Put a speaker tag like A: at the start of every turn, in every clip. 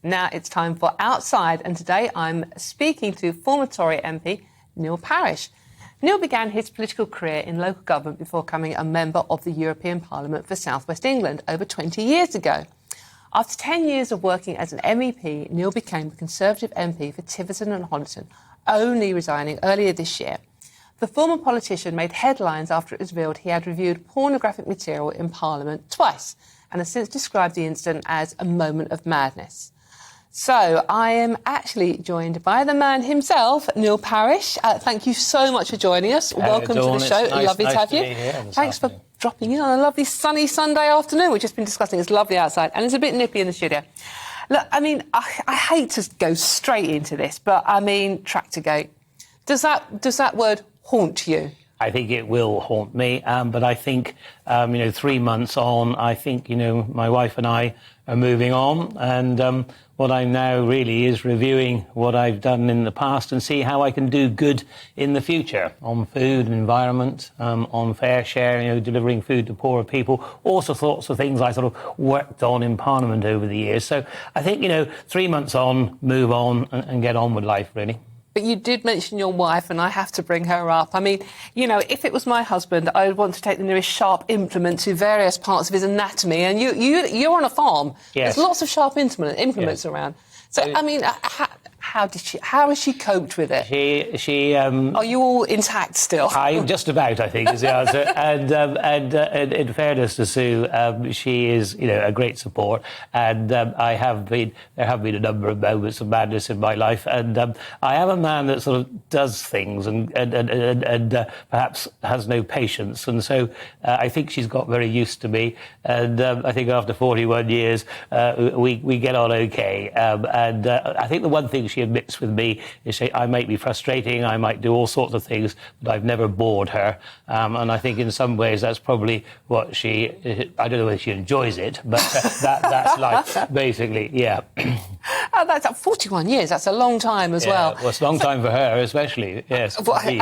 A: Now it's time for Outside, and today I'm speaking to former Tory MP Neil Parish. Neil began his political career in local government before becoming a member of the European Parliament for South West England over 20 years ago. After 10 years of working as an MEP, Neil became the Conservative MP for Tiverton and Honiton, only resigning earlier this year. The former politician made headlines after it was revealed he had reviewed pornographic material in Parliament twice and has since described the incident as a moment of madness. So I am actually joined by the man himself, Neil Parish. Thank you so much for joining us. Welcome
B: Dawn,
A: to the show. Lovely to have you.
B: Thanks
A: for dropping in on a lovely sunny Sunday afternoon. We've just been discussing it's lovely outside and it's a bit nippy in the studio. Look, I mean, I hate to go straight into this, but I mean, Tractorgate. Does that word haunt you?
B: I think it will haunt me, but I think, 3 months on, I think, my wife and I are moving on, and what I'm now really is reviewing what I've done in the past and see how I can do good in the future on food, environment, on fair share, delivering food to poorer people, all sorts of things I sort of worked on in Parliament over the years. So I think, 3 months on, move on and get on with life, really.
A: But you did mention your wife, and I have to bring her up. I mean, if it was my husband, I would want to take the nearest sharp implement to various parts of his anatomy. And you're on a farm.
B: Yes.
A: There's lots of sharp implements around. So, I mean, how has she coped with it?
B: She
A: Are you all intact still?
B: Just about, I think, is the answer. and in fairness to Sue, she is, a great support. And there have been a number of moments of madness in my life. And I am a man that sort of does things and perhaps has no patience. And so I think she's got very used to me. And I think after 41 years, we get on okay. And I think the one thing she admits with me is I might be frustrating, I might do all sorts of things, but I've never bored her. And I think in some ways that's probably what I don't know whether she enjoys it, but that's life, basically, yeah.
A: That's 41 years, that's a long time as well.
B: Well, it's a long time for her, especially, yes.
A: Well, I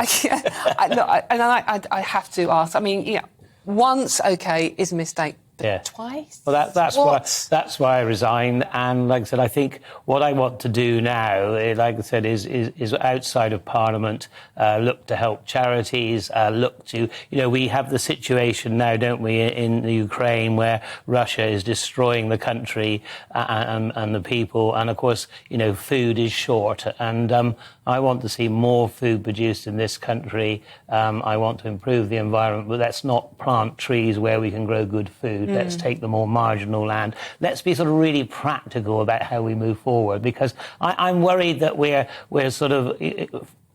A: have to ask, I mean, once, okay, is a mistake. Twice?
B: Well, that's why I resigned. And like I said, I think what I want to do now, like I said, is outside of Parliament, look to help charities, look to, we have the situation now, don't we, in the Ukraine where Russia is destroying the country and the people. And of course, food is short. And I want to see more food produced in this country. I want to improve the environment, but let's not plant trees where we can grow good food. Let's take the more marginal land. Let's be sort of really practical about how we move forward, because I'm worried that we're sort of...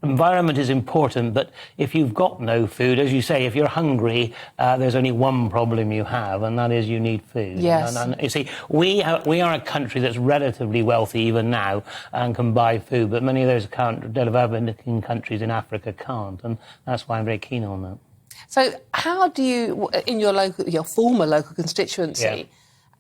B: Environment is important, but if you've got no food, as you say, if you're hungry, there's only one problem you have, and that is you need food.
A: Yes.
B: And you see, we are a country that's relatively wealthy even now and can buy food, but many of those developing countries in Africa can't, and that's why I'm very keen on that.
A: So how do you, in your former local constituency,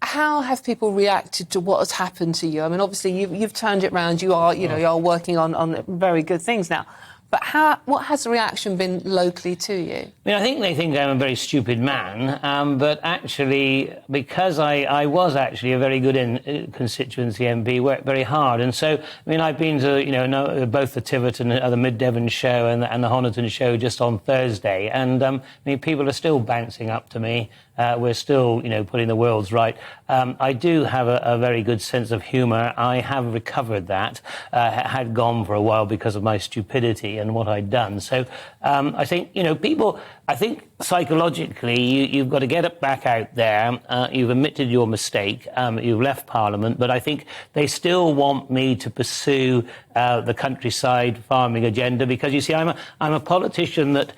A: how have people reacted to what has happened to you? I mean, obviously, you've turned it round. You are, you are working on very good things now. But what has the reaction been locally to you?
B: I mean, I think they think I'm a very stupid man, but actually, because I was actually a very good constituency MP, worked very hard. And so, I mean, I've been to, both the Tiverton and the Mid-Devon show and the Honiton show just on Thursday. And, I mean, people are still bouncing up to me. We're still, putting the world's right. I do have a very good sense of humour. I have recovered that. Had gone for a while because of my stupidity and what I'd done. So I think, people, I think psychologically you've got to get it back out there. You've admitted your mistake. You've left Parliament. But I think they still want me to pursue the countryside farming agenda, because, you see, I'm a politician that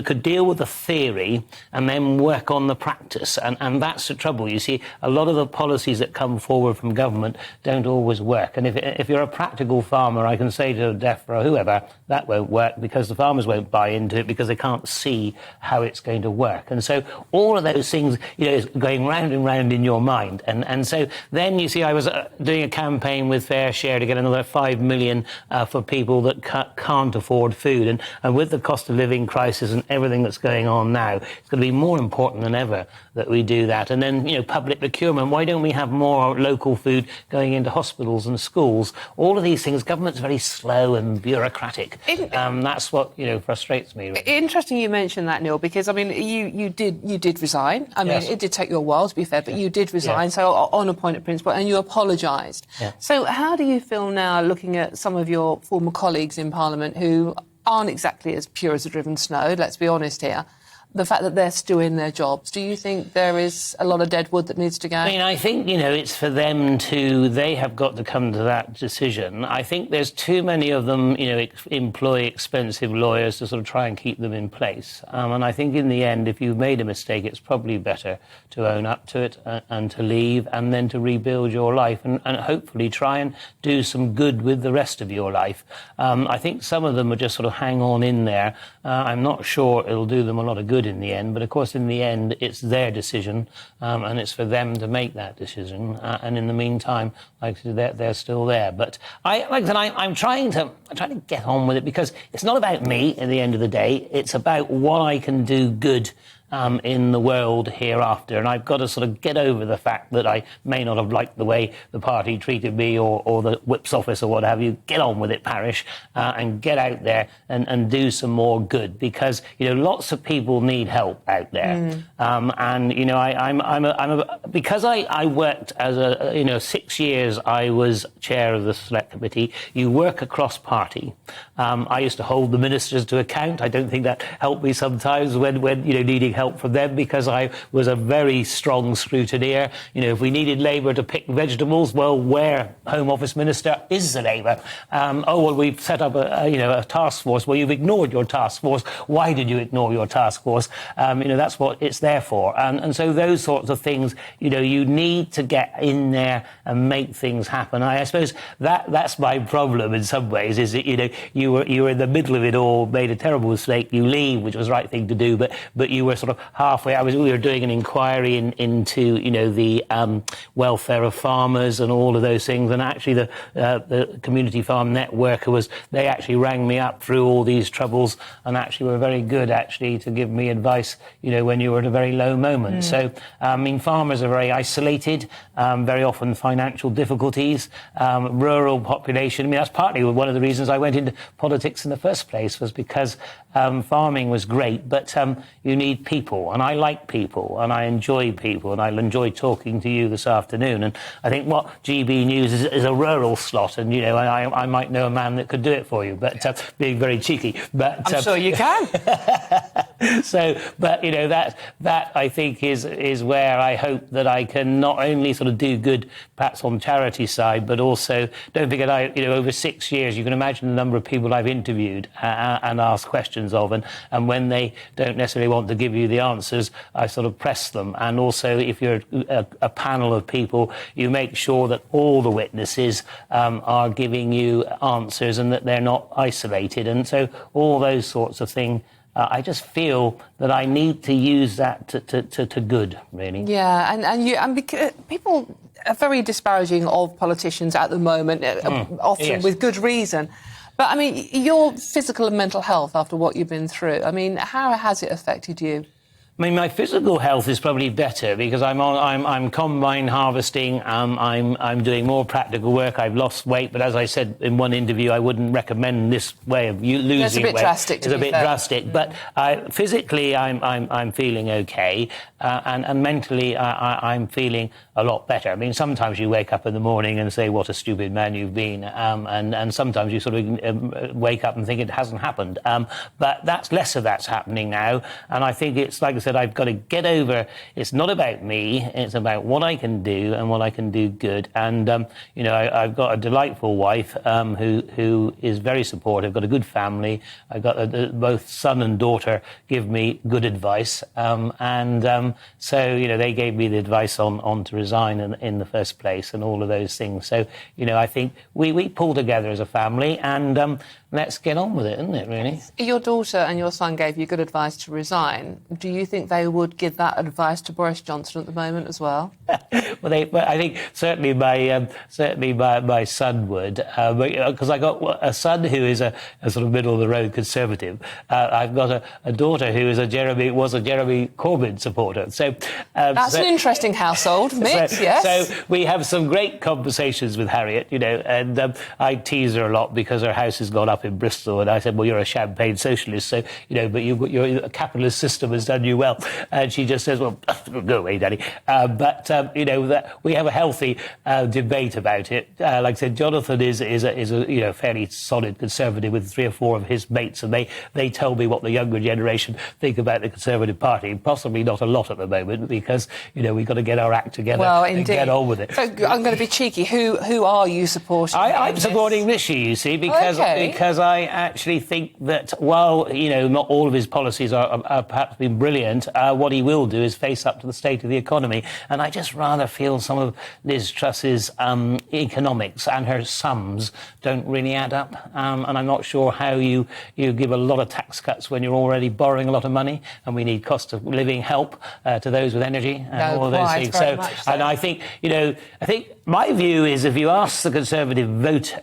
B: could deal with the theory and then work on the practice. And that's the trouble. You see, a lot of the policies that come forward from government don't always work. And if you're a practical farmer, I can say to DEFRA or whoever, that won't work, because the farmers won't buy into it because they can't see how it's it's going to work. And so all of those things, is going round and round in your mind. And so then, you see, I was doing a campaign with Fair Share to get another 5 million for people that can't afford food. And with the cost of living crisis and everything that's going on now, it's going to be more important than ever that we do that. And then, public procurement. Why don't we have more local food going into hospitals and schools? All of these things, government's very slow and bureaucratic. That's what, frustrates me. Really.
A: Interesting you mentioned that, Neil, because, you did resign.
B: Yes.
A: It did take you a while, to be fair, but you did resign, so on a point of principle, and you apologised.
B: Yeah.
A: So how do you feel now, looking at some of your former colleagues in Parliament who aren't exactly as pure as a driven snow, let's be honest here, the fact that they're still in their jobs? Do you think there is a lot of dead wood that needs to go?
B: I think, it's for them they have got to come to that decision. I think there's too many of them, employ expensive lawyers to sort of try and keep them in place. And I think in the end, if you've made a mistake, it's probably better to own up to it and to leave and then to rebuild your life and hopefully try and do some good with the rest of your life. I think some of them will just sort of hang on in there. I'm not sure it'll do them a lot of good in the end, but of course in the end it's their decision, and it's for them to make that decision, and in the meantime, like I said, they're still there. But I'm trying to get on with it, because it's not about me at the end of the day. It's about what I can do good in the world hereafter. And I've got to sort of get over the fact that I may not have liked the way the party treated me or the whip's office or what have you. Get on with it, Parish, and get out there and do some more good, because, lots of people need help out there. Because I worked as 6 years I was chair of the select committee. You work across party. I used to hold the ministers to account. I don't think that helped me sometimes when needing help from them, because I was a very strong scrutineer. If we needed Labour to pick vegetables, well, where Home Office Minister is the Labour? We've set up a task force. Well, you've ignored your task force. Why did you ignore your task force? That's what it's there for. And so those sorts of things, you need to get in there and make things happen. I suppose that's my problem in some ways, is that, you were in the middle of it all, made a terrible mistake, you leave, which was the right thing to do, but you were sort of halfway. We were doing an inquiry into the welfare of farmers and all of those things, and actually the community farm network they actually rang me up through all these troubles, and actually were very good to give me advice when you were at a very low moment. So farmers are very isolated, very often financial difficulties, rural population. That's partly one of the reasons I went into politics in the first place, was because farming was great, but you need people, and I like people, and I enjoy people, and I'll enjoy talking to you this afternoon. And I think what GBNews is a rural slot, and I might know a man that could do it for you, but being very cheeky. But
A: I'm sure you can.
B: That I think is where I hope that I can not only sort of do good, perhaps on charity side, but also, don't forget, over 6 years, you can imagine the number of people I've interviewed and asked questions of, and when they don't necessarily want to give you the answers, I sort of press them. And also, if you're a panel of people, you make sure that all the witnesses are giving you answers and that they're not isolated. And so all those sorts of things, I just feel that I need to use that to good, really.
A: Yeah, and because people are very disparaging of politicians at the moment, often
B: yes.
A: with good reason. But, your physical and mental health after what you've been through, how has it affected you?
B: My physical health is probably better because I'm combine harvesting. I'm doing more practical work. I've lost weight, but as I said in one interview, I wouldn't recommend this way of losing weight.
A: It's a bit drastic.
B: It's a bit drastic, but physically I'm feeling okay, and mentally I'm feeling a lot better. Sometimes you wake up in the morning and say, "What a stupid man you've been," and sometimes you sort of wake up and think it hasn't happened. But less of that's happening now, and I think it's like I said. said, I've got to get over, it's not about me, it's about what I can do and what I can do good. And, you know, I've got a delightful wife who is very supportive, got a good family. I've got both son and daughter give me good advice. So, you know, they gave me the advice on to resign in the first place and all of those things. So, you know, I think we pull together as a family and let's get on with it, isn't it, really?
A: Your daughter and your son gave you good advice to resign. Do you think they would give that advice to Boris Johnson at the moment as well?
B: Well, I think certainly my son would, because I got a son who is a sort of middle of the road conservative. I've got a daughter who is a Jeremy Corbyn supporter. So
A: that's an interesting household mix. Yes.
B: So we have some great conversations with Harriet, you know, and I tease her a lot because her house has gone up in Bristol, and I said, well, you're a champagne socialist, so, you know, but your capitalist system has done you well. And she just says, well, go away, Daddy. You know, that we have a healthy debate about it. Like I said, Jonathan is a you know, fairly solid conservative with 3 or 4 of his mates, and they tell me what the younger generation think about the Conservative Party. Possibly not a lot at the moment, because, you know, we've got to get our act together and get on with it.
A: So I'm going to be cheeky. Who are you supporting?
B: I'm supporting Rishi, you see, because I actually think that while, you know, not all of his policies are perhaps been brilliant, what he will do is face up to the state of the economy. And I just rather feel some of Liz Truss's economics and her sums don't really add up. And I'm not sure how you give a lot of tax cuts when you're already borrowing a lot of money, and we need cost of living help to those with energy and all of those things. So. And I think, you know, my view is if you ask the Conservative voter,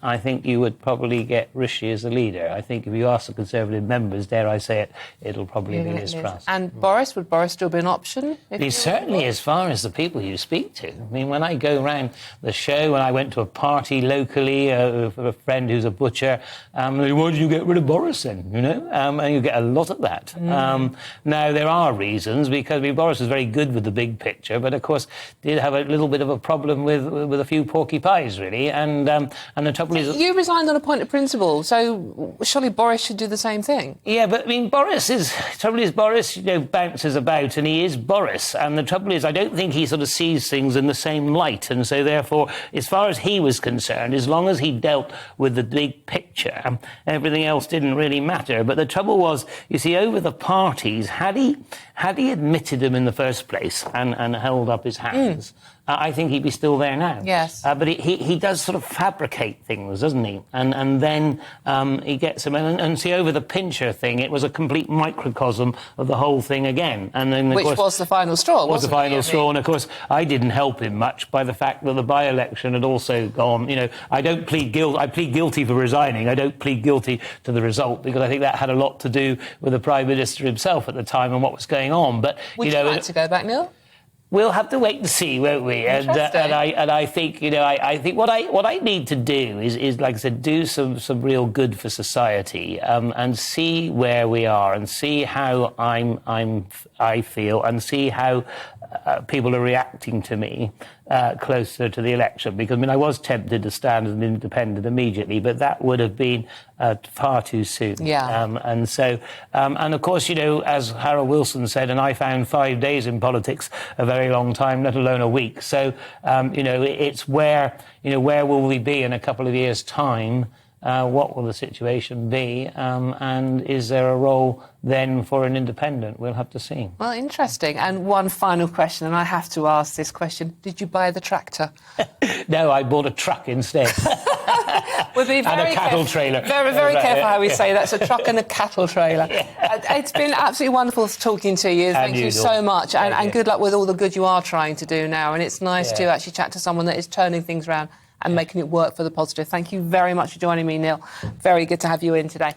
B: I think you would probably get Rishi as the leader. I think if you ask the Conservative members, dare I say it, it'll probably be Liz Truss.
A: And Boris, would Boris still be an option?
B: He's certainly, as far as the people you speak to. I mean, when I go around the show, when I went to a party locally for a friend who's a butcher, why did you get rid of Boris then, you know? And you get a lot of that. Now, there are reasons, because Boris was very good with the big picture, but of course did have a little bit of a problem with a few porky pies, really. And the trouble is...
A: You resigned on a point of principle, so surely Boris should do the same thing.
B: Yeah, but I mean, Boris, you know, bounces about, and he is Boris. And the trouble is, I don't think he sort of sees things in the same light. And so, therefore, as far as he was concerned, as long as he dealt with the big picture, everything else didn't really matter. But the trouble was, you see, over the parties, had he admitted them in the first place and held up his hands, I think he'd be still there now.
A: Yes.
B: But he does sort of fabricate things, doesn't he? And then he gets them. And see, over the Pincher thing, it was a complete microcosm of the whole thing again. And then,
A: Which was the final straw, wasn't it?
B: Was the final straw. And, of course, I didn't help him much by the fact that the by-election had also gone. You know, I plead guilty for resigning. I don't plead guilty to the result, because I think that had a lot to do with the Prime Minister himself at the time and what was going on. But,
A: Would you like to go back, Neil?
B: We'll have to wait and see, won't we? And I think, you know, I think what I need to do is like I said, do some real good for society, and see where we are, and see how I feel, and see how people are reacting to me closer to the election. Because, I mean, I was tempted to stand as an independent immediately, but that would have been far too soon.
A: Yeah.
B: And so, and of course, you know, as Harold Wilson said, and I found 5 days in politics a very long time, let alone a week. So, you know, it's where will we be in a couple of years' time? What will the situation be? And is there a role then for an independent? We'll have to see.
A: Well, interesting. And one final question, and I have to ask this question. Did you buy the tractor?
B: No, I bought a truck instead.
A: We'll be
B: and a cattle trailer.
A: Very, very careful how we say that. It's a truck and a cattle trailer. It's been absolutely wonderful talking to you. Thank you so much. And good luck with all the good you are trying to do now. And it's nice to actually chat to someone that is turning things around and making it work for the positive. Thank you very much for joining me, Neil. Very good to have you in today.